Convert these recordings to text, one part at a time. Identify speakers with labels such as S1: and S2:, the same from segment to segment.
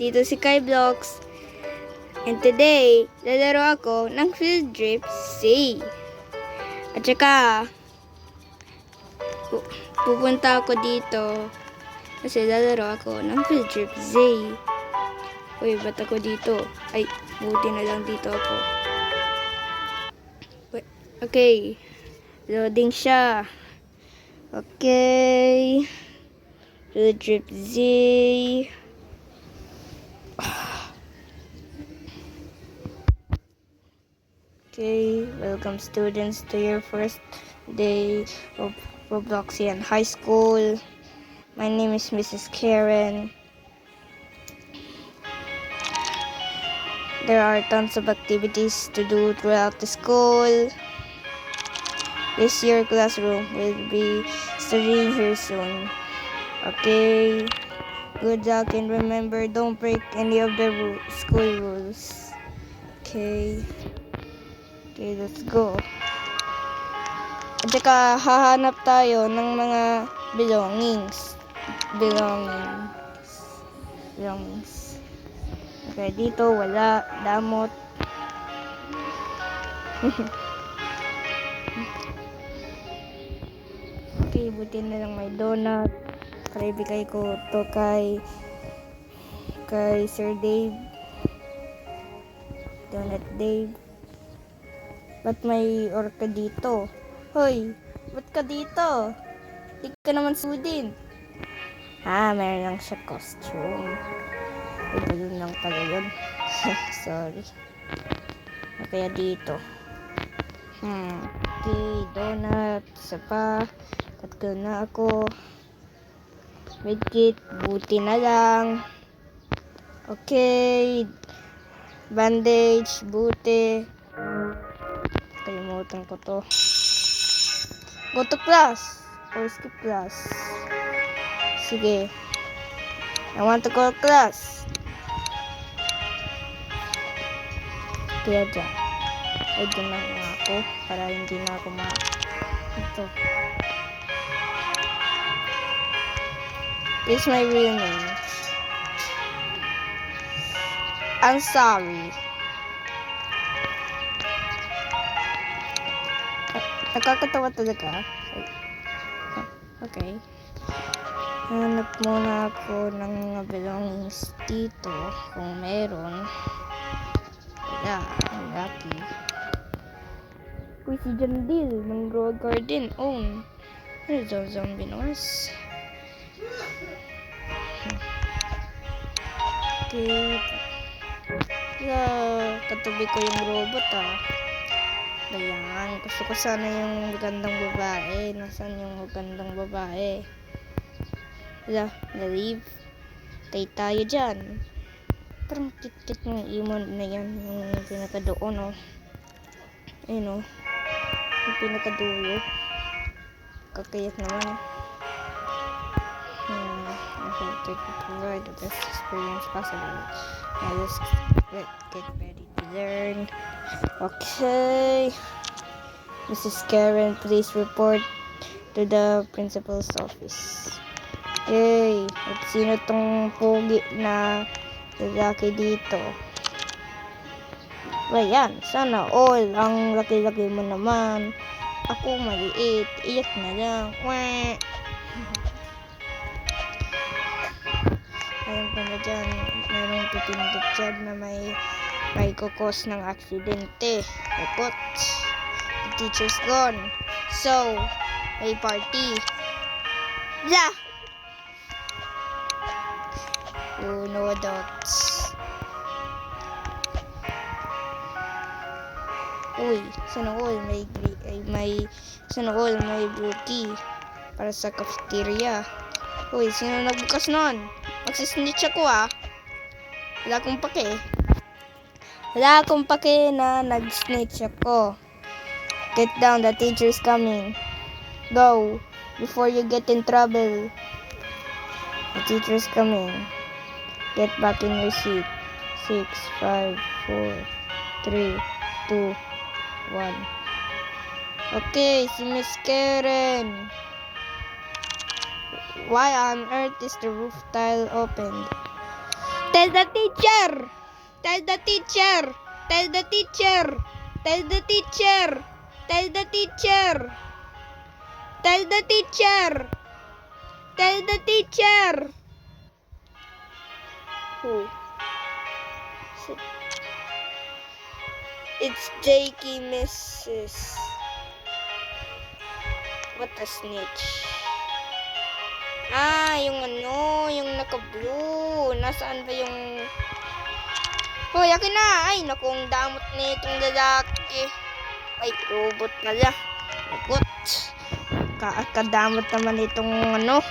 S1: Dito si Kai Vlogs. And today, lalaro ako ng Field Trip C. At saka, pupunta ako dito kasi lalaro ako ng Field Trip Z. Uy, ba't ako dito? Ay, buti na lang dito ako. Okay. Loading siya. Okay. Field Trip Z. Okay, welcome students to your first day of Robloxian High School. My name is Mrs. Karen. There are tons of activities to do throughout the school. This year classroom will be starting here soon. Okay, good luck and remember, don't break any of the school rules. Okay. Okay, let's go. At saka, hahanap tayo ng mga belongings. Okay, dito wala. Damot. Okay, buti na lang may donut. Para ibigay ko to kay Sir Dave. Donut Dave. Ba't may orca dito? Hoy, ba't ka dito? Di ka naman sudin. Meron lang siya costume. Ito yun lang pala yun. Sorry. Kaya dito. Okay, donut. Isa pa. Tatlo na ako. Medkit. Buti na lang. Okay. Bandage. Buti. Kalimutan ko to. Go to class. Or skip class. Sige. I want to go to class. Kaya dyan. Ay, dyan lang nga ako. Para hindi na ako ito. This is my real name. I'm sorry. Nakakatawa talaga. Okay. Hanap muna ako ng mga belongings dito. Kung meron. Wala. Lucky. Uy, si John Deal. Monroe Garden. Ano daw zombie noise? Okay. Katabi ko yung robot Ayan, gusto ko sana yung magandang babae. Nasaan yung magandang babae? Na-leave. Tay tayo dyan. Parang kit-kit yung imon na yan. Yung pinakadoon, Ayun, yung pinakadulo. Kakayak naman. I hope they can provide the best experience possible. Now let's get ready to learn. Okay. Mrs. Karen, please report to the principal's office. Okay. At sino tong pogi na lalaki dito? Ayan, sana all. Ang laki-laki mo naman. Ako maliit. Iyak na lang. Ayan pa na dyan. Merong pipindot dyan na may kukos ng aksidente. Repot. The teacher's gone. So, may party. No adults. Uy, sana all may blue key para sa cafeteria. Uy, sino nagbukas nun? Magsisnitch ako Wala akong pake na nag-snitch ako. Get down, the teacher's coming. Go, before you get in trouble. The teacher's coming. Get back in your seat. 6, 5, 4, 3, 2, 1. Okay, si Miss Karen. Why on earth is the roof tile opened? Tell the teacher! Tell the teacher! Tell the teacher! Tell the teacher! Tell the teacher! Tell the teacher! Tell the teacher! Who? It's Jakey Mrs. What a snitch. Yung ano, yung naka-blue. Nasaan ba yung... Hoy, akin na! Ay, naku, ang damot na itong lalaki. Ay, robot pala. Robot. Kadamot naman itong ano.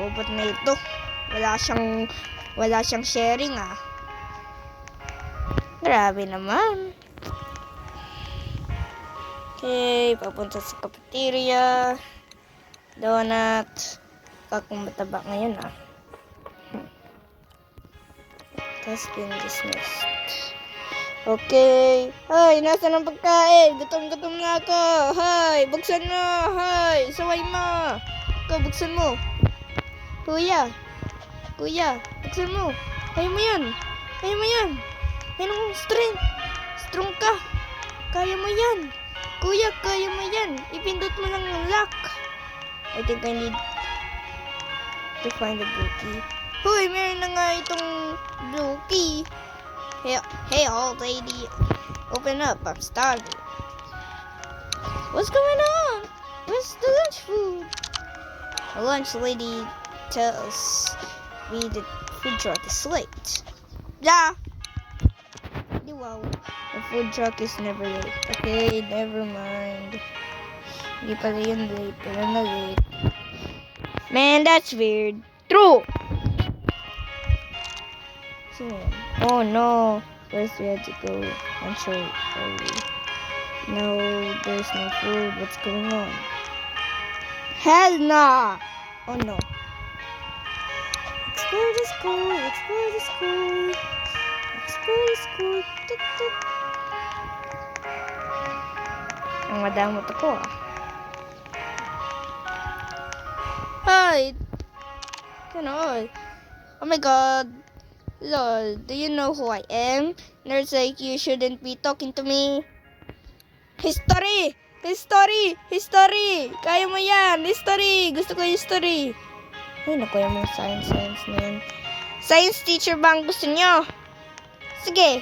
S1: Robot na ito. Wala siyang sharing ah. Grabe naman. Okay, papunta sa cafeteria. Donut. Kakong mataba ngayon ah. Has been dismissed. Okay. Hay, nasa ng pagkain? Gutom na ako. Hay, buksan mo. Hay, saway mo. Ikaw, buksan mo. Kuya, buksan mo. Kaya mo yan. Ay, nung strength. Strong ka. Kaya mo yan. Kuya, kaya mo yan. Ipindot mo lang yung lock. I think I need to find the blue key. Hoy, meron na nga itong blue key. Hey, old lady. Open up, I'm starving. What's going on? Where's the lunch food? The lunch lady tells me the food truck is late. Yeah. Wow. The food truck is never late. Okay, never mind. Hindi pala yun late. Pero na late. Man, that's weird. True! So, oh no. First we had to go and show early. No, there's no food. What's going on? Hell no! Oh no. Explore the school. Explore the school. Explore the school. Tuk, tuk. Ang madamot ako ah. Hi! Ganon. Oh my god. Lol, do you know who I am? Nerds like you shouldn't be talking to me. History! Kaya mo yan! History! Gusto ko history! Ay, naku yung mga science na yan. Science teacher ba ang gusto nyo? Sige!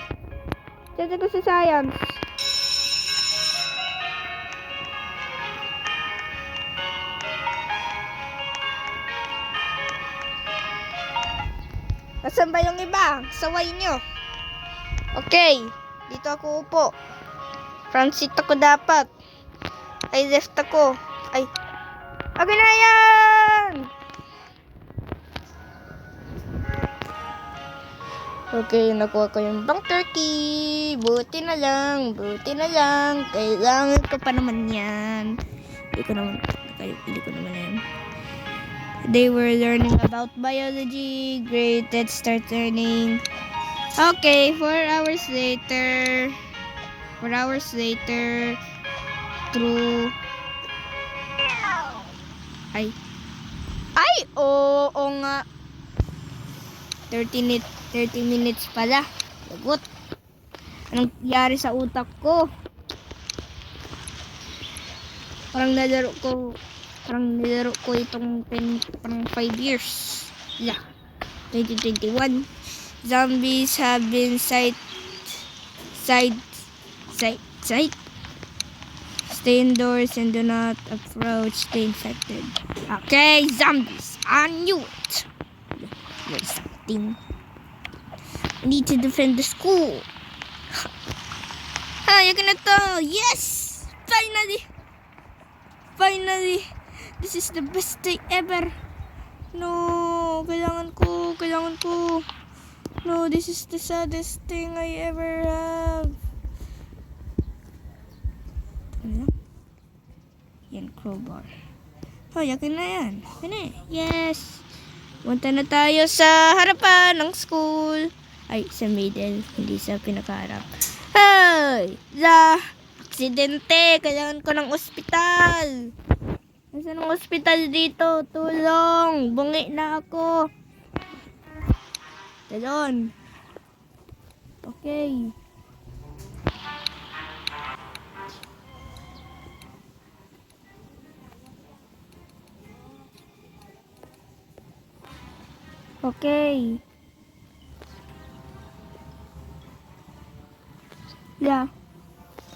S1: Tata ko sa science. Nasaan ba yung iba? Saway nyo. Okay. Dito ako upo. Front seat ako dapat. Ay, left ako. Ay. Okay na yan! Okay, nakuha ko yung bang turkey. Buti na lang. Kailangan ko pa naman yan. Hindi ko naman yan. They were learning about biology. Great, let's start learning. Okay, 4 hours later. Through. Ay, oo nga. 30 minutes pala. Lagot. Anong nangyari sa utak ko? Parang nilaro ko itong parang 5 years. Yeah. 2021. Zombies have been sight. Stay indoors and do not approach the infected. Okay, zombies. I knew it. There's something. I need to defend the school. Ay, I na to. Yes! Finally. This is the best day ever. No, kailangan ko. No, this is the saddest thing I ever have. Yan, crowbar. Oh, yakin na yan. Yes. Punta na tayo sa harapan ng school. Ay, sa middle. Hindi sa pinakaharap. Hey! Aksidente. Kailangan ko ng ospital. Nasaan ang ospital dito? Tulong! Bungi na ako. Talon. Okay. Okay. Yeah.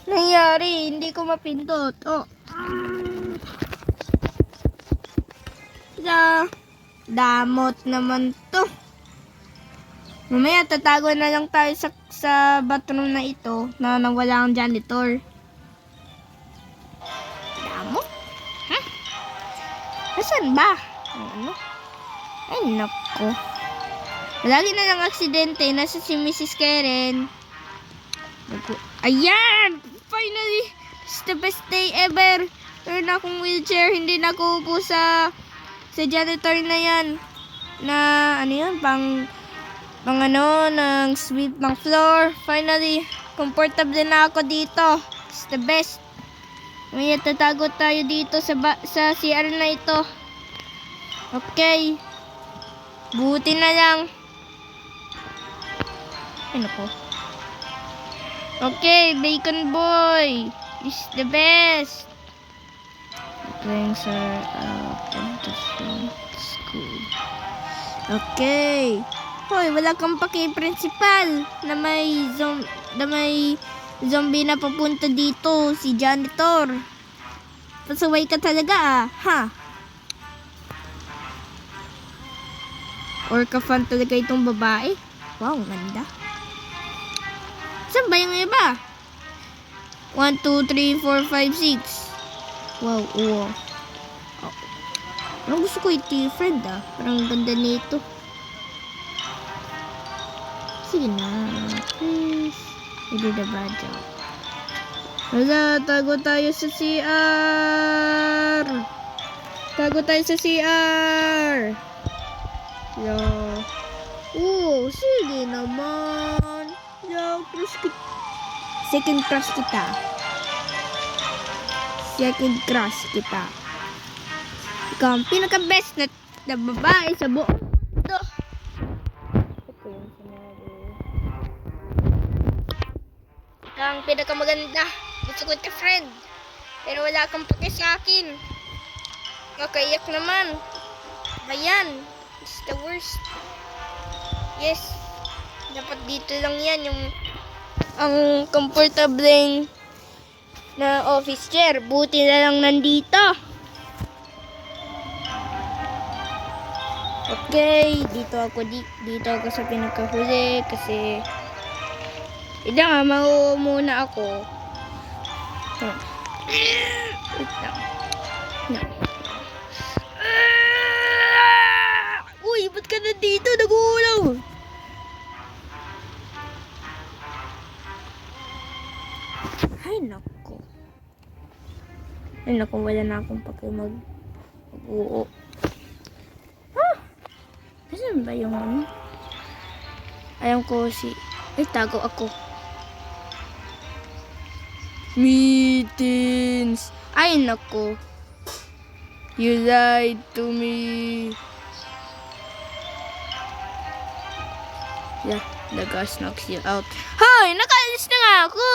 S1: Nangyari, hindi ko mapindot. Oh. Damot naman to. Mamaya tatago na lang tayo sa bathroom na ito na nawala ang janitor. Damot? Huh? Asan ba? Ano? Ay, nako. Lagi na lang aksidente. Nasa si Mrs. Karen. Ayan! Finally! It's the best day ever. Meron akong wheelchair. Hindi na ako upo sa janitor na yan. Na, ano yun? Pang ng sweep ng floor. Finally, comfortable na ako dito. It's the best. May tatago tayo dito sa CR na ito. Okay. Buti na lang. Ano ko? Okay, Bacon Boy. It's the best. Things are out of the school. Okay. Hoy, wala kang paki-principal na may zombie na papunta dito, si janitor. Pasaway ka talaga ha? Or ka-fan talaga itong babae? Wow, ganda. Saan ba yung iba? 1, 2, 3, 4, 5, 6. Wow, wow. Oh. Parang gusto ko iti friend Parang ganda nito. Sige na. Please. You did a bad job. Wala, tago tayo sa CR. Tago tayo sa CR. Yeah. Sige naman. Yeah, second crush kita. Second crush kita. Ikaw ang pinaka-best na babae sa buong mundo. Ito yung sinabi. Ikaw ang pinaka-maganda. Gusto ko ka friend. Pero wala kang pake sa akin. Nakaiyak naman. Ayan. It's the worst. Yes. Dapat dito lang yan yung ang comfortable na office chair. Buti na lang nandito. Okay, dito ako sa pinakahuli kasi hindi nga, muna ako. Wait lang. No. Uy, ba't ka nandito? Nag-uulaw. Ay, nako. Ay, nako, wala na akong mag-uo. Saan ba yung ano? Ayaw ko ay, tago ako. Meetings. Ay, nako. You lied to me. Yeah, the gas knocks you out. Hoy, nakaalis na nga ako.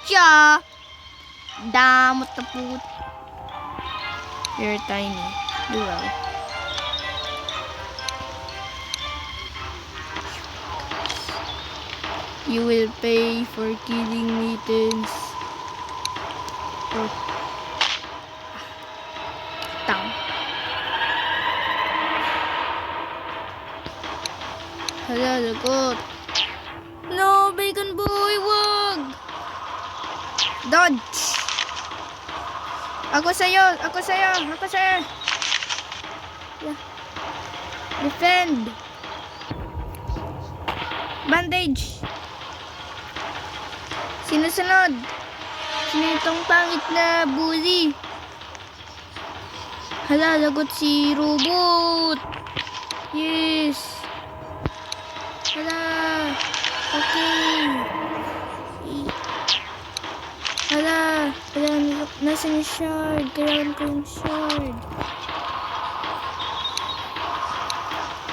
S1: Siya. Damot na put. You're tiny. Do well. You will pay for killing Mittens. Oh. Tang. Hala, lagot. No, Bacon Boy, wag! Dodge! Ako sa'yo! Yeah. Defend! Bandage! Sinusunod. Sino itong pangit na bully? Hala, lagot si Robot. Yes. Hala. Okay. Hala. Nasaan yung shard? Kailangan ko yung shard.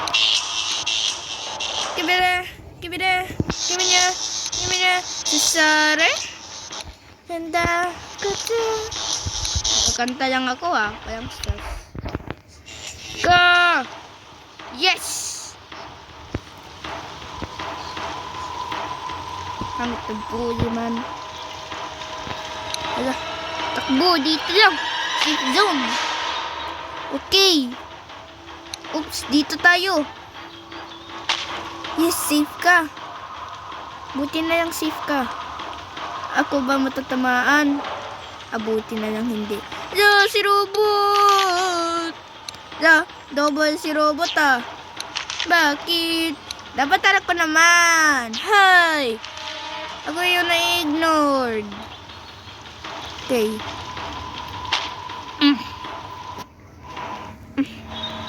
S1: Okay. Give me the. Sorry. And kanta lang ako Walang stress. Go! Yes! Ang tagbuli man. Hala. Takbo dito lang. Safe zone. Okay. Oops, dito tayo. Yes, safe ka. Buti na lang safe ka. Ako ba matatamaan? Abuti na lang hindi. Si robot! Double si robot Bakit? Dapat harap ko naman. Hi! Ako yung na-ignored. Okay.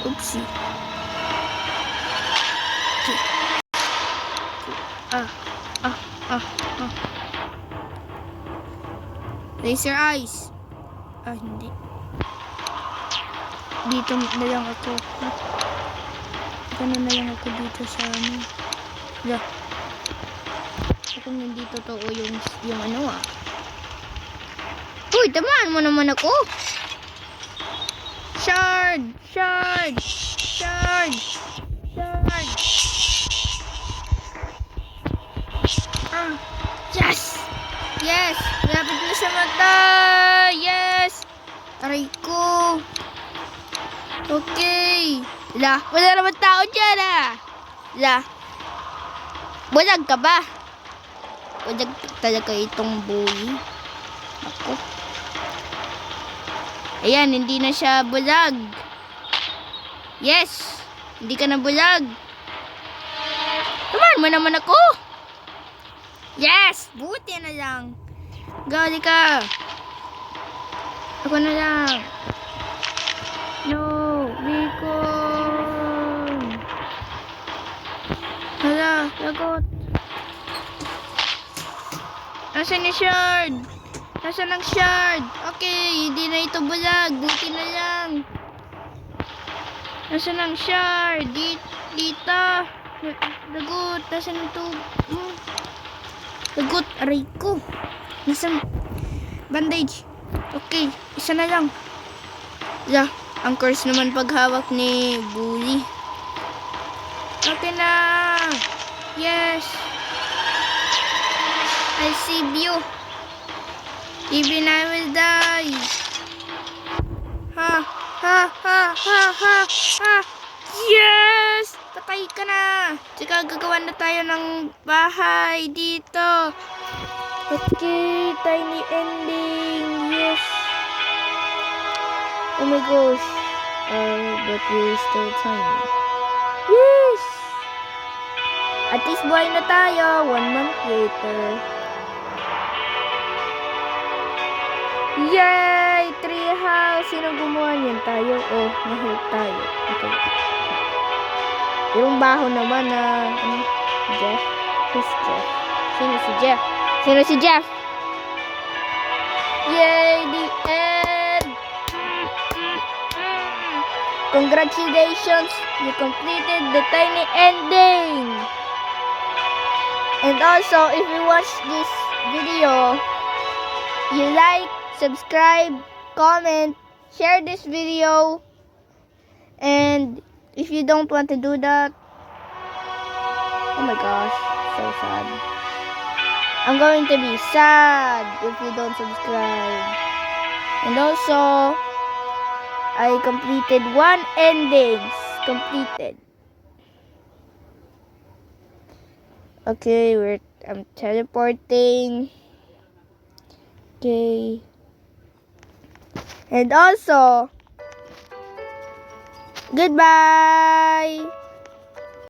S1: Oopsie. Laser eyes. Hindi. Dito na lang ako. Na lang ako dito sa Kung hindi totoo yung Uy, tamaan mo naman ako. Shard. Yes! Lapit na sa mata! Yes! Aray ko! Okay! Wala naman tao dyan Bulag ka ba? Bulag talaga itong bully. Ako. Ayan, hindi na siya bulag. Yes! Hindi ka na bulag. Tamaan mo naman ako! Yes! Buti na lang. Gali ka. Ako na lang. No. Beacon. Hala. Lagot. Nasaan yung shard? Nasaan ang shard? Okay. Hindi na ito bulag. Buti na lang. Nasaan ang shard? Dito. Lagot. Nasaan ito? Lagot, aray ko. Nasaan? Bandage. Okay, isa na lang. Ang curse naman paghawak ni Bully. Okay na. Yes. I'll save you. Even I will die. Ha. Yes! Patay ka na. Tsaka gagawa na tayo ng bahay dito. Okay, tiny ending. Yes. Oh my gosh. But we're still tiny. Yes! At least buhay na tayo. 1 month later. Yay! Tree house. Sino gumawa niyan? Tayo? Oh, na-help tayo. Okay. Yung baho naman Jeff. Who's Jeff? Sino si Jeff? Yay! The end! Congratulations! You completed the tiny ending! And also, if you watch this video, you like, subscribe, comment, share this video, and if you don't want to do that, oh my gosh, so sad. I'm going to be sad if you don't subscribe. And also, I completed 1 endings. Completed. Okay, I'm teleporting. Okay. And also, goodbye.